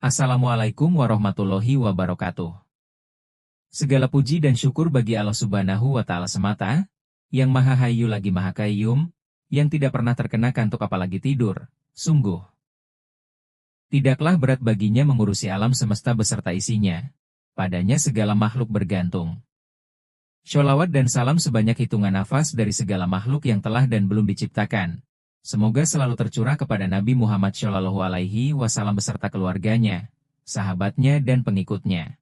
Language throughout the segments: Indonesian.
Assalamualaikum warahmatullahi wabarakatuh. Segala puji dan syukur bagi Allah Subhanahu wa Ta'ala semata, yang Maha Hayyu lagi Maha Qayyum, yang tidak pernah terkena kantuk apalagi tidur. Sungguh, tidaklah berat baginya mengurusi alam semesta beserta isinya. Padanya segala makhluk bergantung. Sholawat dan salam sebanyak hitungan nafas dari segala makhluk yang telah dan belum diciptakan. Semoga selalu tercurah kepada Nabi Muhammad Shallallahu Alaihi Wasallam beserta keluarganya, sahabatnya dan pengikutnya.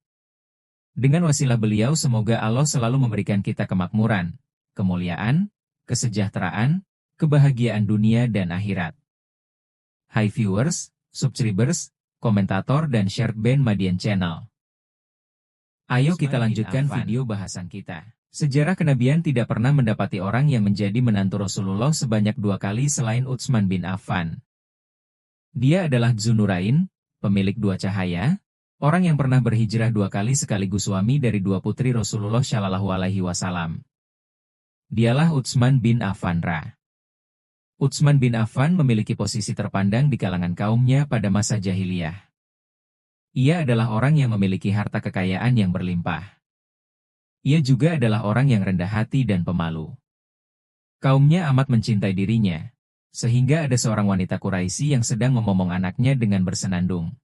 Dengan wasilah beliau semoga Allah selalu memberikan kita kemakmuran, kemuliaan, kesejahteraan, kebahagiaan dunia dan akhirat. Hai viewers, subscribers, komentator dan share band Madian Channel. Ayo kita lanjutkan video bahasan kita. Sejarah kenabian tidak pernah mendapati orang yang menjadi menantu Rasulullah sebanyak 2 kali selain Utsman bin Affan. Dia adalah Dzunurain, pemilik 2 cahaya, orang yang pernah berhijrah 2 kali sekaligus suami dari 2 putri Rasulullah Shallallahu Alaihi Wasallam. Dialah Utsman bin Affan Ra. Utsman bin Affan memiliki posisi terpandang di kalangan kaumnya pada masa jahiliyah. Ia adalah orang yang memiliki harta kekayaan yang berlimpah. Ia juga adalah orang yang rendah hati dan pemalu. Kaumnya amat mencintai dirinya, sehingga ada seorang wanita Quraisy yang sedang memomong anaknya dengan bersenandung.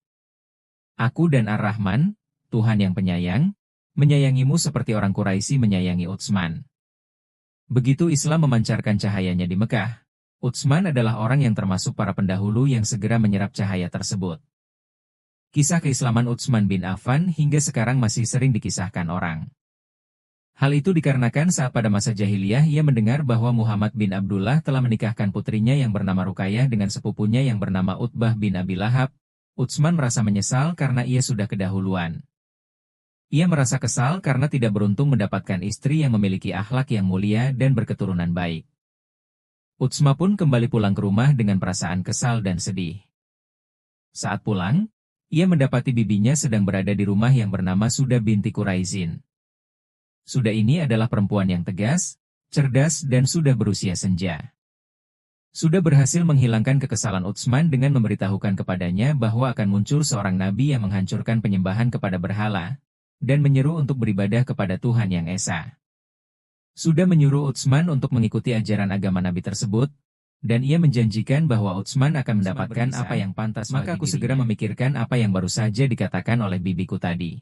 Aku dan Ar-Rahman, Tuhan yang penyayang, menyayangimu seperti orang Quraisy menyayangi Utsman. Begitu Islam memancarkan cahayanya di Mekah, Utsman adalah orang yang termasuk para pendahulu yang segera menyerap cahaya tersebut. Kisah keislaman Utsman bin Affan hingga sekarang masih sering dikisahkan orang. Hal itu dikarenakan saat pada masa jahiliyah ia mendengar bahwa Muhammad bin Abdullah telah menikahkan putrinya yang bernama Ruqayyah dengan sepupunya yang bernama Utbah bin Abi Lahab. Utsman merasa menyesal karena ia sudah kedahuluan. Ia merasa kesal karena tidak beruntung mendapatkan istri yang memiliki akhlak yang mulia dan berketurunan baik. Utsman pun kembali pulang ke rumah dengan perasaan kesal dan sedih. Saat pulang, ia mendapati bibinya sedang berada di rumah yang bernama Suda binti Quraizin. Suda ini adalah perempuan yang tegas, cerdas dan sudah berusia senja. Sudah berhasil menghilangkan kekesalan Utsman dengan memberitahukan kepadanya bahwa akan muncul seorang nabi yang menghancurkan penyembahan kepada berhala, dan menyeru untuk beribadah kepada Tuhan Yang Esa. Sudah menyuruh Utsman untuk mengikuti ajaran agama nabi tersebut, dan ia menjanjikan bahwa Utsman akan mendapatkan apa yang pantas. Maka aku segera memikirkan apa yang baru saja dikatakan oleh bibiku tadi.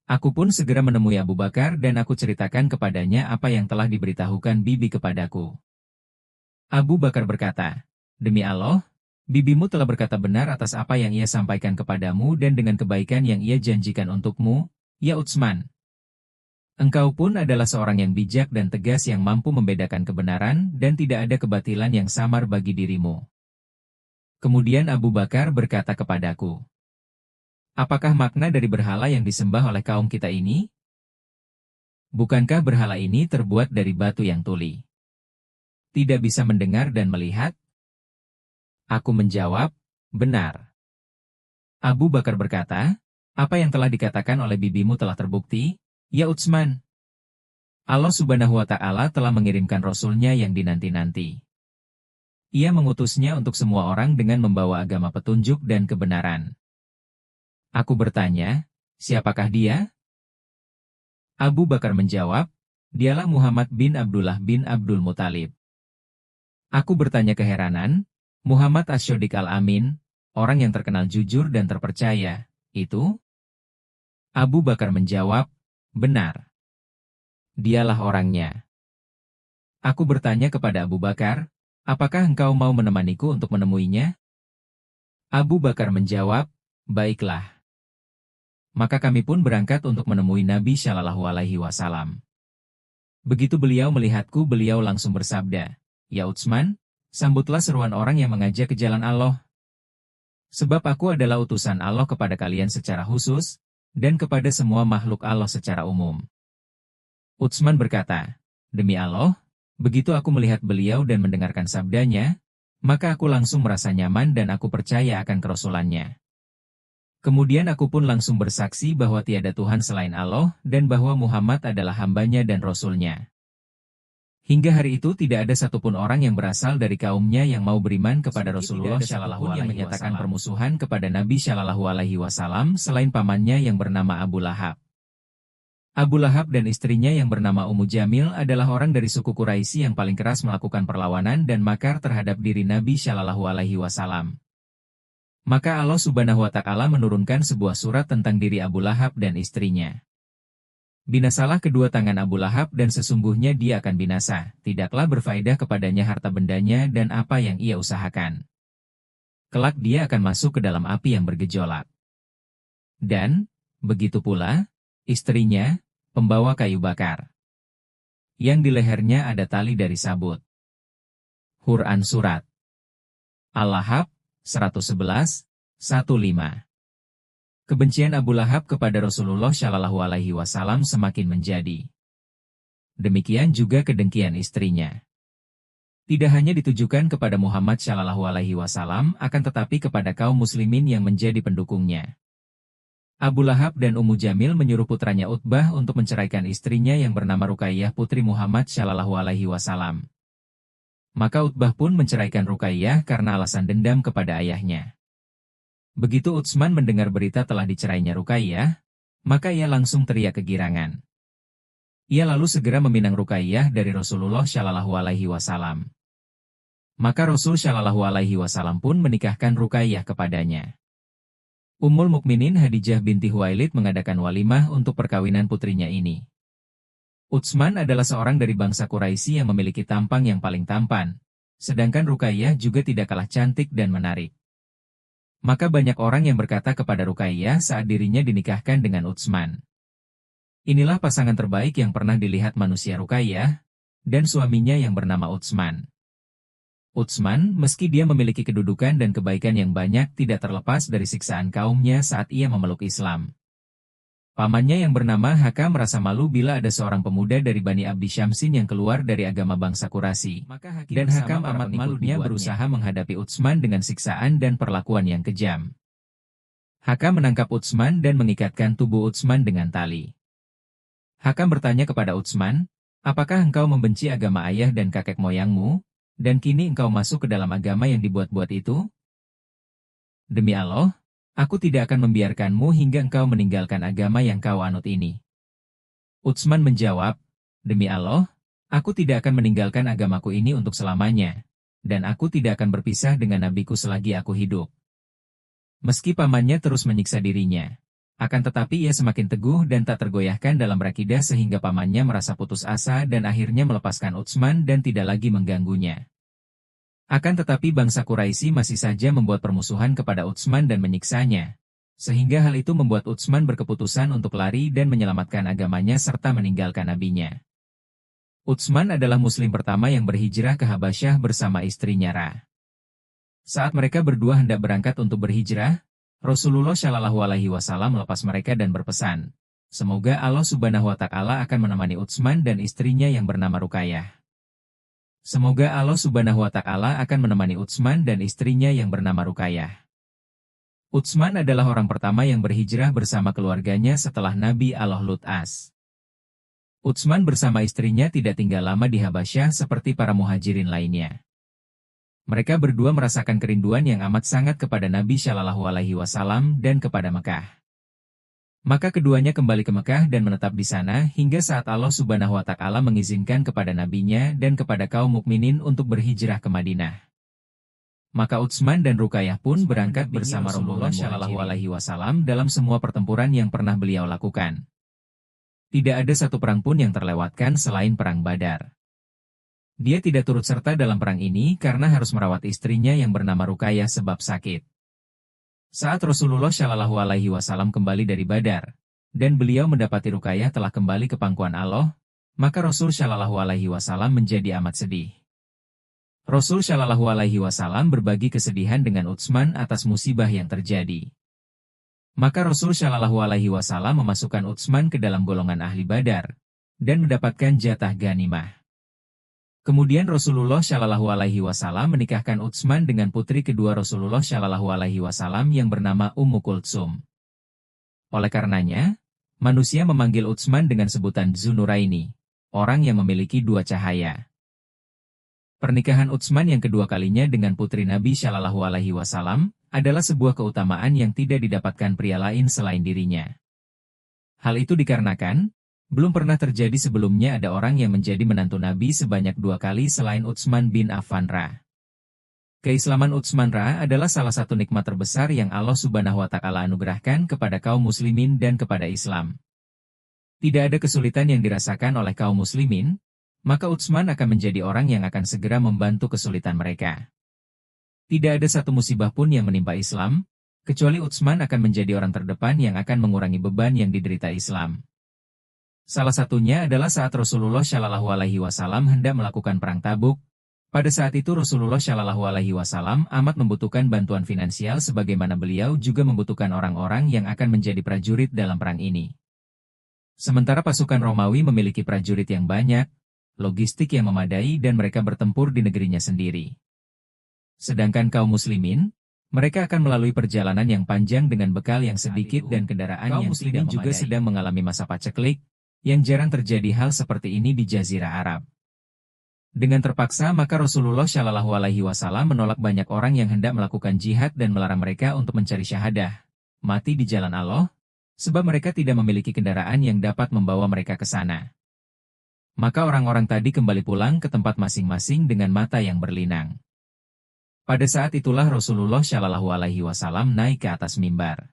Aku pun segera menemui Abu Bakar dan aku ceritakan kepadanya apa yang telah diberitahukan bibi kepadaku. Abu Bakar berkata, "Demi Allah, bibimu telah berkata benar atas apa yang ia sampaikan kepadamu dan dengan kebaikan yang ia janjikan untukmu, ya Utsman. Engkau pun adalah seorang yang bijak dan tegas yang mampu membedakan kebenaran dan tidak ada kebatilan yang samar bagi dirimu." Kemudian Abu Bakar berkata kepadaku, "Apakah makna dari berhala yang disembah oleh kaum kita ini? Bukankah berhala ini terbuat dari batu yang tuli? Tidak bisa mendengar dan melihat?" Aku menjawab, "Benar." Abu Bakar berkata, "Apa yang telah dikatakan oleh bibimu telah terbukti, ya Utsman. Allah Subhanahu wa Ta'ala telah mengirimkan Rasul-Nya yang dinanti-nanti. Ia mengutusnya untuk semua orang dengan membawa agama petunjuk dan kebenaran." Aku bertanya, "Siapakah dia?" Abu Bakar menjawab, "Dialah Muhammad bin Abdullah bin Abdul Muthalib." Aku bertanya keheranan, "Muhammad Asy-Syadiq Al-Amin, orang yang terkenal jujur dan terpercaya, itu?" Abu Bakar menjawab, "Benar. Dialah orangnya." Aku bertanya kepada Abu Bakar, "Apakah engkau mau menemaniku untuk menemuinya?" Abu Bakar menjawab, "Baiklah." Maka kami pun berangkat untuk menemui Nabi Shallallahu Alaihi Wasallam. Begitu beliau melihatku, beliau langsung bersabda, "Ya Utsman, sambutlah seruan orang yang mengajak ke jalan Allah. Sebab aku adalah utusan Allah kepada kalian secara khusus, dan kepada semua makhluk Allah secara umum." Utsman berkata, "Demi Allah, begitu aku melihat beliau dan mendengarkan sabdanya, maka aku langsung merasa nyaman dan aku percaya akan kerasulannya. Kemudian aku pun langsung bersaksi bahwa tiada Tuhan selain Allah dan bahwa Muhammad adalah hambanya dan Rasul-Nya." Hingga hari itu tidak ada satupun orang yang berasal dari kaumnya yang mau beriman kepada Rasulullah Shallallahu Alaihi Wasallam yang menyatakan permusuhan kepada Nabi Shallallahu Alaihi Wasallam selain pamannya yang bernama Abu Lahab. Abu Lahab dan istrinya yang bernama Ummu Jamil adalah orang dari suku Quraisy yang paling keras melakukan perlawanan dan makar terhadap diri Nabi Shallallahu Alaihi Wasallam. Maka Allah Subhanahu wa Ta'ala menurunkan sebuah surat tentang diri Abu Lahab dan istrinya. Binasalah kedua tangan Abu Lahab dan sesungguhnya dia akan binasa, tidaklah berfaedah kepadanya harta bendanya dan apa yang ia usahakan. Kelak dia akan masuk ke dalam api yang bergejolak. Dan, begitu pula, istrinya, pembawa kayu bakar. Yang di lehernya ada tali dari sabut. Quran Surat Al-Lahab, 111, 15. Kebencian Abu Lahab kepada Rasulullah Shallallahu Alaihi Wasallam semakin menjadi. Demikian juga kedengkian istrinya. Tidak hanya ditujukan kepada Muhammad Shallallahu Alaihi Wasallam, akan tetapi kepada kaum muslimin yang menjadi pendukungnya. Abu Lahab dan Ummu Jamil menyuruh putranya Utbah untuk menceraikan istrinya yang bernama Ruqayyah putri Muhammad Shallallahu Alaihi Wasallam. Maka Utbah pun menceraikan Ruqayyah karena alasan dendam kepada ayahnya. Begitu Utsman mendengar berita telah dicerainya Ruqayyah, maka ia langsung teriak kegirangan. Ia lalu segera meminang Ruqayyah dari Rasulullah Shallallahu Alaihi Wasallam. Maka Rasul Shallallahu Alaihi Wasallam pun menikahkan Ruqayyah kepadanya. Ummul Mukminin Khadijah binti Huwailid mengadakan walimah untuk perkawinan putrinya ini. Utsman adalah seorang dari bangsa Quraisy yang memiliki tampang yang paling tampan, sedangkan Ruqayyah juga tidak kalah cantik dan menarik. Maka banyak orang yang berkata kepada Ruqayyah saat dirinya dinikahkan dengan Utsman. Inilah pasangan terbaik yang pernah dilihat manusia Ruqayyah, dan suaminya yang bernama Utsman. Utsman, meski dia memiliki kedudukan dan kebaikan yang banyak, tidak terlepas dari siksaan kaumnya saat ia memeluk Islam. Pamannya yang bernama Hakam merasa malu bila ada seorang pemuda dari Bani Abdi Syamsin yang keluar dari agama bangsa Quraisy. Dan Hakam amat malunya berusaha menghadapi Utsman dengan siksaan dan perlakuan yang kejam. Hakam menangkap Utsman dan mengikatkan tubuh Utsman dengan tali. Hakam bertanya kepada Utsman, apakah engkau membenci agama ayah dan kakek moyangmu, dan kini engkau masuk ke dalam agama yang dibuat-buat itu? Demi Allah, aku tidak akan membiarkanmu hingga engkau meninggalkan agama yang kau anut ini. Utsman menjawab, demi Allah, aku tidak akan meninggalkan agamaku ini untuk selamanya, dan aku tidak akan berpisah dengan nabiku selagi aku hidup. Meski pamannya terus menyiksa dirinya, akan tetapi ia semakin teguh dan tak tergoyahkan dalam berakidah sehingga pamannya merasa putus asa dan akhirnya melepaskan Utsman dan tidak lagi mengganggunya. Akan tetapi bangsa Quraisy masih saja membuat permusuhan kepada Utsman dan menyiksanya, sehingga hal itu membuat Utsman berkeputusan untuk lari dan menyelamatkan agamanya serta meninggalkan nabinya. Utsman adalah muslim pertama yang berhijrah ke Habasyah bersama istrinya Ra. Saat mereka berdua hendak berangkat untuk berhijrah, Rasulullah Shallallahu Alaihi Wasallam melepas mereka dan berpesan, semoga Allah Subhanahu wa Ta'ala akan menemani Utsman dan istrinya yang bernama Ruqayyah. Semoga Allah Subhanahu wa Ta'ala akan menemani Utsman dan istrinya yang bernama Ruqayyah. Utsman adalah orang pertama yang berhijrah bersama keluarganya setelah Nabi Allah Lut'as. Utsman bersama istrinya tidak tinggal lama di Habasyah seperti para muhajirin lainnya. Mereka berdua merasakan kerinduan yang amat sangat kepada Nabi Shallallahu Alaihi Wasallam dan kepada Mekah. Maka keduanya kembali ke Mekah dan menetap di sana hingga saat Allah Subhanahu wa Ta'ala mengizinkan kepada nabinya dan kepada kaum mukminin untuk berhijrah ke Madinah. Maka Utsman dan Ruqayyah pun berangkat bersama Rasulullah Shallallahu Alaihi Wasallam dalam semua pertempuran yang pernah beliau lakukan. Tidak ada satu perang pun yang terlewatkan selain perang Badar. Dia tidak turut serta dalam perang ini karena harus merawat istrinya yang bernama Ruqayyah sebab sakit. Saat Rasulullah Shallallahu Alaihi Wasallam kembali dari Badar, dan beliau mendapati Ruqayyah telah kembali ke pangkuan Allah, maka Rasul Shallallahu Alaihi Wasallam menjadi amat sedih. Rasul Shallallahu Alaihi Wasallam berbagi kesedihan dengan Utsman atas musibah yang terjadi. Maka Rasul Shallallahu Alaihi Wasallam memasukkan Utsman ke dalam golongan ahli Badar, dan mendapatkan jatah ghanimah. Kemudian Rasulullah Shallallahu Alaihi Wasallam menikahkan Utsman dengan putri kedua Rasulullah Shallallahu Alaihi Wasallam yang bernama Ummu Kultsum. Oleh karenanya, manusia memanggil Utsman dengan sebutan Dzunuraini, orang yang memiliki dua cahaya, Pernikahan Utsman yang kedua kalinya dengan putri Nabi Shallallahu Alaihi Wasallam adalah sebuah keutamaan yang tidak didapatkan pria lain selain dirinya. Hal itu dikarenakan, belum pernah terjadi sebelumnya ada orang yang menjadi menantu Nabi sebanyak 2 kali selain Utsman bin Affan Ra. Keislaman Utsman Ra adalah salah satu nikmat terbesar yang Allah Subhanahu wa Ta'ala anugerahkan kepada kaum muslimin dan kepada Islam. Tidak ada kesulitan yang dirasakan oleh kaum muslimin, maka Utsman akan menjadi orang yang akan segera membantu kesulitan mereka. Tidak ada satu musibah pun yang menimpa Islam, kecuali Utsman akan menjadi orang terdepan yang akan mengurangi beban yang diderita Islam. Salah satunya adalah saat Rasulullah Shallallahu Alaihi Wasallam hendak melakukan perang Tabuk. Pada saat itu Rasulullah Shallallahu Alaihi Wasallam amat membutuhkan bantuan finansial sebagaimana beliau juga membutuhkan orang-orang yang akan menjadi prajurit dalam perang ini. Sementara pasukan Romawi memiliki prajurit yang banyak, logistik yang memadai dan mereka bertempur di negerinya sendiri. Sedangkan kaum muslimin, mereka akan melalui perjalanan yang panjang dengan bekal yang sedikit dan kendaraan yang muslimin juga sedang mengalami masa paceklik, yang jarang terjadi hal seperti ini di Jazirah Arab. Dengan terpaksa maka Rasulullah Shallallahu Alaihi Wasallam menolak banyak orang yang hendak melakukan jihad dan melarang mereka untuk mencari syahadah, mati di jalan Allah, sebab mereka tidak memiliki kendaraan yang dapat membawa mereka ke sana. Maka orang-orang tadi kembali pulang ke tempat masing-masing dengan mata yang berlinang. Pada saat itulah Rasulullah Shallallahu Alaihi Wasallam naik ke atas mimbar.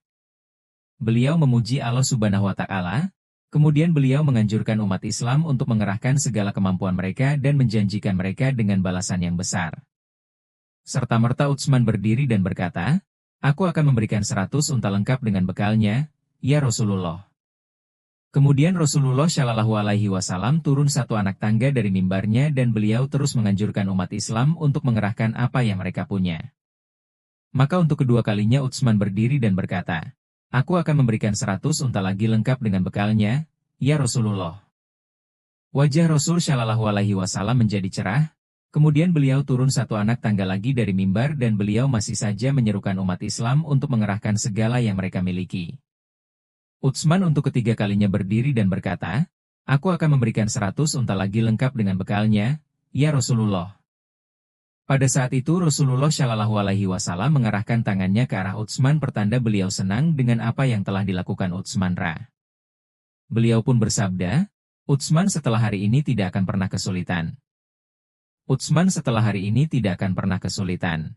Beliau memuji Allah Subhanahu wa Ta'ala, kemudian beliau menganjurkan umat Islam untuk mengerahkan segala kemampuan mereka dan menjanjikan mereka dengan balasan yang besar. Serta-merta Utsman berdiri dan berkata, "Aku akan memberikan 100 unta lengkap dengan bekalnya, ya Rasulullah." Kemudian Rasulullah Shallallahu Alaihi Wasallam turun satu anak tangga dari mimbarnya dan beliau terus menganjurkan umat Islam untuk mengerahkan apa yang mereka punya. Maka untuk kedua kalinya Utsman berdiri dan berkata, "Aku akan memberikan 100 unta lagi lengkap dengan bekalnya, ya Rasulullah." Wajah Rasul Shallallahu Alaihi Wasallam menjadi cerah, kemudian beliau turun satu anak tangga lagi dari mimbar dan beliau masih saja menyerukan umat Islam untuk mengerahkan segala yang mereka miliki. Utsman untuk ketiga kalinya berdiri dan berkata, "Aku akan memberikan 100 unta lagi lengkap dengan bekalnya, ya Rasulullah." Pada saat itu Rasulullah Shallallahu Alaihi Wasallam mengarahkan tangannya ke arah Utsman pertanda beliau senang dengan apa yang telah dilakukan Utsman Ra. Beliau pun bersabda, "Utsman setelah hari ini tidak akan pernah kesulitan. Utsman setelah hari ini tidak akan pernah kesulitan."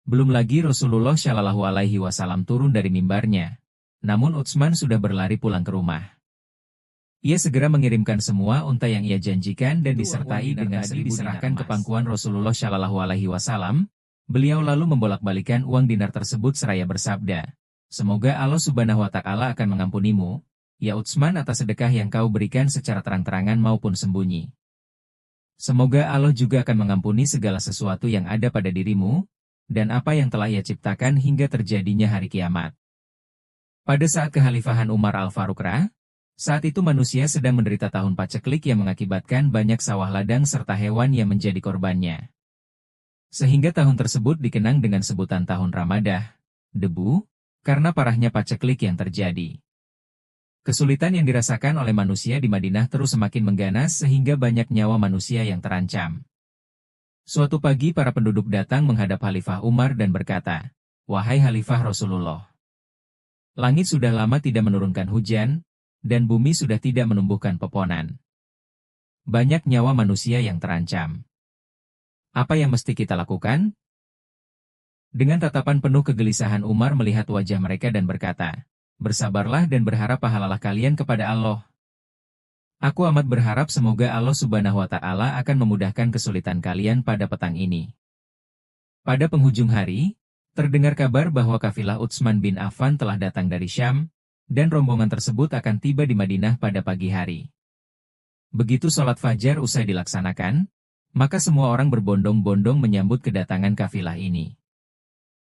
Belum lagi Rasulullah Shallallahu Alaihi Wasallam turun dari mimbarnya. Namun Utsman sudah berlari pulang ke rumah. Ia segera mengirimkan semua unta yang ia janjikan dan disertai dengan diserahkan ke pangkuan Rasulullah Shallallahu Alaihi Wasallam. Beliau lalu membolak-balikan uang dinar tersebut seraya bersabda, "Semoga Allah Subhanahu wa Ta'ala akan mengampunimu, ya Utsman atas sedekah yang kau berikan secara terang-terangan maupun sembunyi. Semoga Allah juga akan mengampuni segala sesuatu yang ada pada dirimu, dan apa yang telah ia ciptakan hingga terjadinya hari kiamat." Pada saat kekhalifahan Umar Al-Faruq Ra, saat itu manusia sedang menderita tahun paceklik yang mengakibatkan banyak sawah ladang serta hewan yang menjadi korbannya. Sehingga tahun tersebut dikenang dengan sebutan tahun Ramadah, debu, karena parahnya paceklik yang terjadi. Kesulitan yang dirasakan oleh manusia di Madinah terus semakin mengganas sehingga banyak nyawa manusia yang terancam. Suatu pagi para penduduk datang menghadap Khalifah Umar dan berkata, "Wahai Khalifah Rasulullah, langit sudah lama tidak menurunkan hujan, dan bumi sudah tidak menumbuhkan pepohonan. Banyak nyawa manusia yang terancam. Apa yang mesti kita lakukan?" Dengan tatapan penuh kegelisahan Umar melihat wajah mereka dan berkata, "Bersabarlah dan berharap pahalalah kalian kepada Allah. Aku amat berharap semoga Allah Subhanahu wa Ta'ala akan memudahkan kesulitan kalian pada petang ini." Pada penghujung hari, terdengar kabar bahwa kafilah Utsman bin Affan telah datang dari Syam, dan rombongan tersebut akan tiba di Madinah pada pagi hari. Begitu sholat fajar usai dilaksanakan, maka semua orang berbondong-bondong menyambut kedatangan kafilah ini.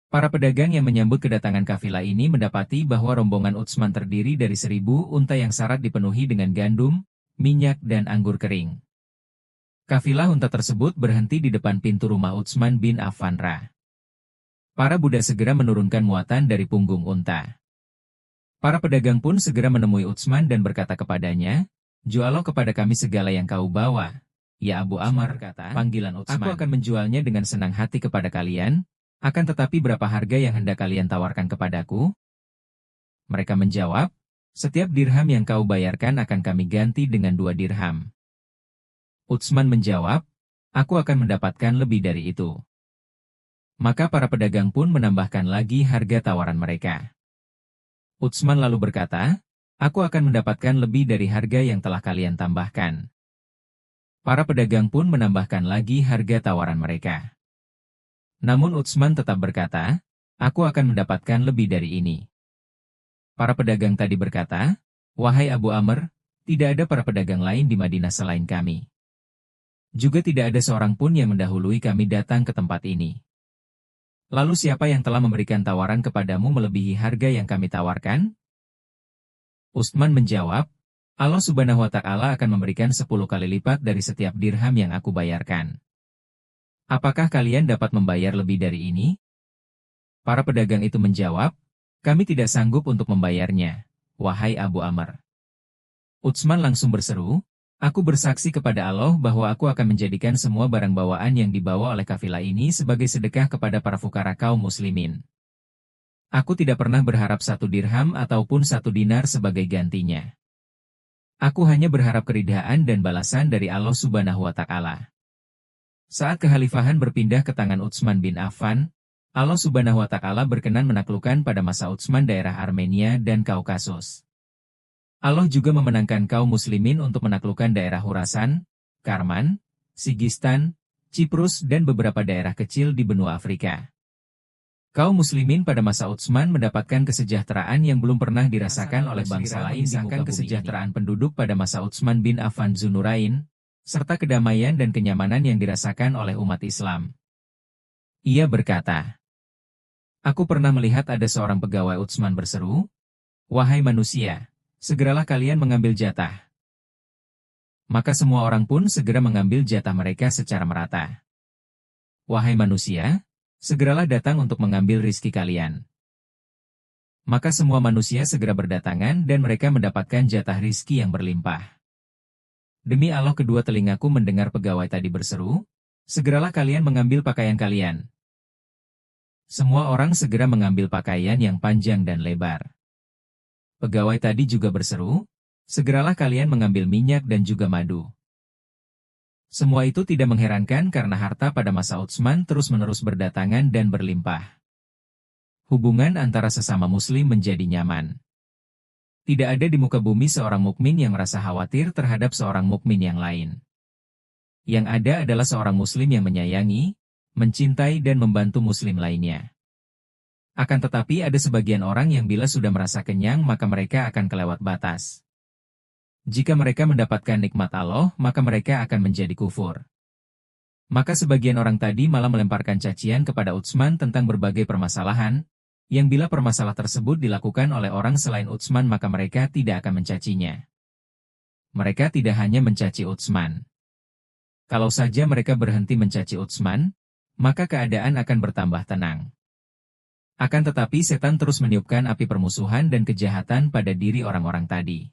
Para pedagang yang menyambut kedatangan kafilah ini mendapati bahwa rombongan Utsman terdiri dari 1000 unta yang syarat dipenuhi dengan gandum, minyak dan anggur kering. Kafilah unta tersebut berhenti di depan pintu rumah Utsman bin Affan Ra. Para budak segera menurunkan muatan dari punggung unta. Para pedagang pun segera menemui Utsman dan berkata kepadanya, "Jualah kepada kami segala yang kau bawa, Ya Abu Amr, panggilan Utsman. Aku akan menjualnya dengan senang hati kepada kalian, akan tetapi berapa harga yang hendak kalian tawarkan kepadaku? Mereka menjawab, setiap dirham yang kau bayarkan akan kami ganti dengan 2 dirham. Utsman menjawab, aku akan mendapatkan lebih dari itu. Maka para pedagang pun menambahkan lagi harga tawaran mereka. Utsman lalu berkata, aku akan mendapatkan lebih dari harga yang telah kalian tambahkan. Para pedagang pun menambahkan lagi harga tawaran mereka. Namun Utsman tetap berkata, aku akan mendapatkan lebih dari ini. Para pedagang tadi berkata, wahai Abu Amr, tidak ada para pedagang lain di Madinah selain kami. Juga tidak ada seorang pun yang mendahului kami datang ke tempat ini. Lalu siapa yang telah memberikan tawaran kepadamu melebihi harga yang kami tawarkan? Utsman menjawab, Allah Subhanahu wa Ta'ala akan memberikan 10 kali lipat dari setiap dirham yang aku bayarkan. Apakah kalian dapat membayar lebih dari ini? Para pedagang itu menjawab, kami tidak sanggup untuk membayarnya, wahai Abu Amr. Utsman langsung berseru, aku bersaksi kepada Allah bahwa aku akan menjadikan semua barang bawaan yang dibawa oleh kafilah ini sebagai sedekah kepada para fukara kaum muslimin. Aku tidak pernah berharap 1 dirham ataupun 1 dinar sebagai gantinya. Aku hanya berharap keridhaan dan balasan dari Allah Subhanahu wa Ta'ala. Saat kekhalifahan berpindah ke tangan Utsman bin Affan, Allah Subhanahu wa Ta'ala berkenan menaklukkan pada masa Utsman daerah Armenia dan Kaukasus. Allah juga memenangkan kaum muslimin untuk menaklukkan daerah Khurasan, Karman, Sigistan, Ciprus dan beberapa daerah kecil di benua Afrika. Kaum muslimin pada masa Utsman mendapatkan kesejahteraan yang belum pernah dirasakan oleh bangsa lain di muka bumi ini. Kesejahteraan penduduk pada masa Utsman bin Affan Dzunurain, serta kedamaian dan kenyamanan yang dirasakan oleh umat Islam. Ia berkata, aku pernah melihat ada seorang pegawai Utsman berseru, wahai manusia, segeralah kalian mengambil jatah. Maka semua orang pun segera mengambil jatah mereka secara merata. Wahai manusia, segeralah datang untuk mengambil rizki kalian. Maka semua manusia segera berdatangan dan mereka mendapatkan jatah rizki yang berlimpah. Demi Allah kedua telingaku mendengar pegawai tadi berseru, segeralah kalian mengambil pakaian kalian. Semua orang segera mengambil pakaian yang panjang dan lebar. Pegawai tadi juga berseru, segeralah kalian mengambil minyak dan juga madu. Semua itu tidak mengherankan karena harta pada masa Utsman terus-menerus berdatangan dan berlimpah. Hubungan antara sesama muslim menjadi nyaman. Tidak ada di muka bumi seorang mukmin yang merasa khawatir terhadap seorang mukmin yang lain. Yang ada adalah seorang muslim yang menyayangi, mencintai dan membantu muslim lainnya. Akan tetapi ada sebagian orang yang bila sudah merasa kenyang maka mereka akan kelewat batas. Jika mereka mendapatkan nikmat Allah, maka mereka akan menjadi kufur. Maka sebagian orang tadi malah melemparkan cacian kepada Utsman tentang berbagai permasalahan, yang bila permasalahan tersebut dilakukan oleh orang selain Utsman maka mereka tidak akan mencacinya. Mereka tidak hanya mencaci Utsman. Kalau saja mereka berhenti mencaci Utsman, maka keadaan akan bertambah tenang. Akan tetapi setan terus meniupkan api permusuhan dan kejahatan pada diri orang-orang tadi.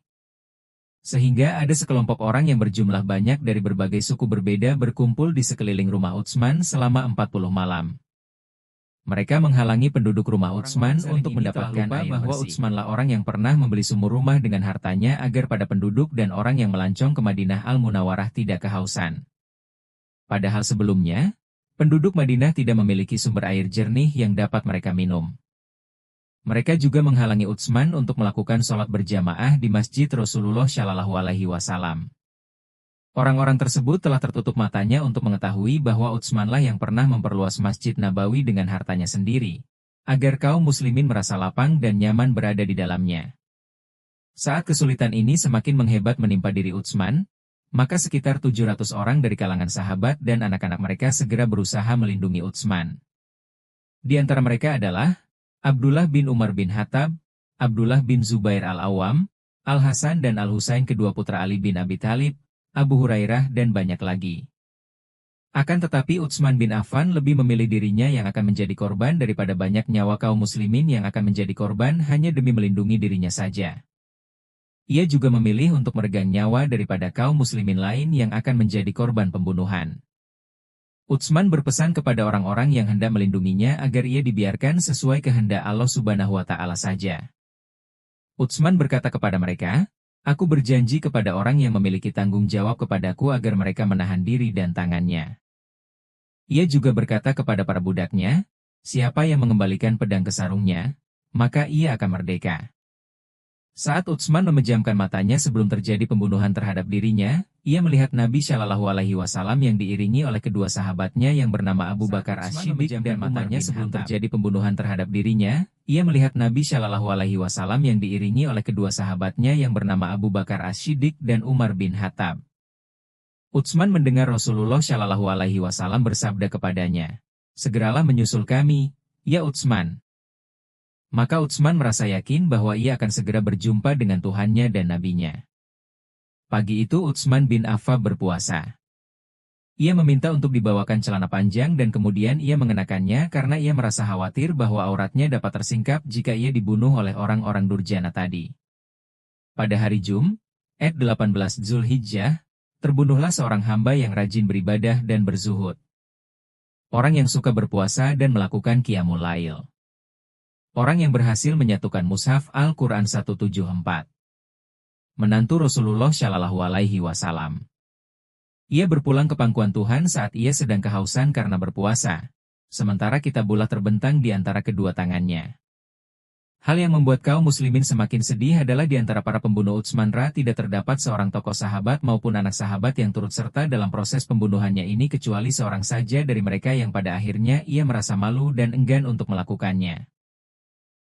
Sehingga ada sekelompok orang yang berjumlah banyak dari berbagai suku berbeda berkumpul di sekeliling rumah Utsman selama 40 malam. Mereka menghalangi penduduk rumah Utsman untuk mendapatkan air bahwa bersih. Utsmanlah orang yang pernah membeli sumur rumah dengan hartanya agar pada penduduk dan orang yang melancong ke Madinah Al-Munawwarah tidak kehausan. Padahal sebelumnya, penduduk Madinah tidak memiliki sumber air jernih yang dapat mereka minum. Mereka juga menghalangi Utsman untuk melakukan sholat berjamaah di Masjid Rasulullah Shallallahu Alaihi Wasallam. Orang-orang tersebut telah tertutup matanya untuk mengetahui bahwa Utsmanlah yang pernah memperluas Masjid Nabawi dengan hartanya sendiri, agar kaum muslimin merasa lapang dan nyaman berada di dalamnya. Saat kesulitan ini semakin menghebat menimpa diri Utsman, maka sekitar 700 orang dari kalangan sahabat dan anak-anak mereka segera berusaha melindungi Utsman. Di antara mereka adalah Abdullah bin Umar bin Khattab, Abdullah bin Zubair al-Awwam, Al-Hasan dan Al-Husain kedua putra Ali bin Abi Thalib, Abu Hurairah dan banyak lagi. Akan tetapi Utsman bin Affan lebih memilih dirinya yang akan menjadi korban daripada banyak nyawa kaum muslimin yang akan menjadi korban hanya demi melindungi dirinya saja. Ia juga memilih untuk meregang nyawa daripada kaum muslimin lain yang akan menjadi korban pembunuhan. Utsman berpesan kepada orang-orang yang hendak melindunginya agar ia dibiarkan sesuai kehendak Allah Subhanahu wa Ta'ala saja. Utsman berkata kepada mereka, "Aku berjanji kepada orang yang memiliki tanggung jawab kepadaku agar mereka menahan diri dan tangannya." Ia juga berkata kepada para budaknya, "Siapa yang mengembalikan pedang ke sarungnya, maka ia akan merdeka." Saat Utsman memejamkan matanya sebelum terjadi pembunuhan terhadap dirinya, ia melihat Nabi Shallallahu Alaihi Wasallam yang diiringi oleh kedua sahabatnya yang bernama Abu Bakar As-Siddiq dan matanya sebelum terjadi pembunuhan terhadap dirinya, ia melihat Nabi Shallallahu Alaihi Wasallam yang diiringi oleh kedua sahabatnya yang bernama Abu Bakar As-Siddiq dan Umar bin Khattab. Utsman mendengar Rasulullah Shallallahu Alaihi Wasallam bersabda kepadanya, "Segeralah menyusul kami, ya Utsman." Maka Utsman merasa yakin bahwa ia akan segera berjumpa dengan Tuhannya dan Nabinya. Pagi itu Utsman bin Affan berpuasa. Ia meminta untuk dibawakan celana panjang dan kemudian ia mengenakannya karena ia merasa khawatir bahwa auratnya dapat tersingkap jika ia dibunuh oleh orang-orang durjana tadi. Pada hari Jumat 18 Zulhijjah, terbunuhlah seorang hamba yang rajin beribadah dan berzuhud. Orang yang suka berpuasa dan melakukan qiyamul lail. Orang yang berhasil menyatukan mushaf Al-Quran 174. Menantu Rasulullah Shallallahu Alaihi Wasallam. Ia berpulang ke pangkuan Tuhan saat ia sedang kehausan karena berpuasa, sementara kitabullah terbentang di antara kedua tangannya. Hal yang membuat kaum muslimin semakin sedih adalah di antara para pembunuh Utsman tidak terdapat seorang tokoh sahabat maupun anak sahabat yang turut serta dalam proses pembunuhannya ini kecuali seorang saja dari mereka yang pada akhirnya ia merasa malu dan enggan untuk melakukannya.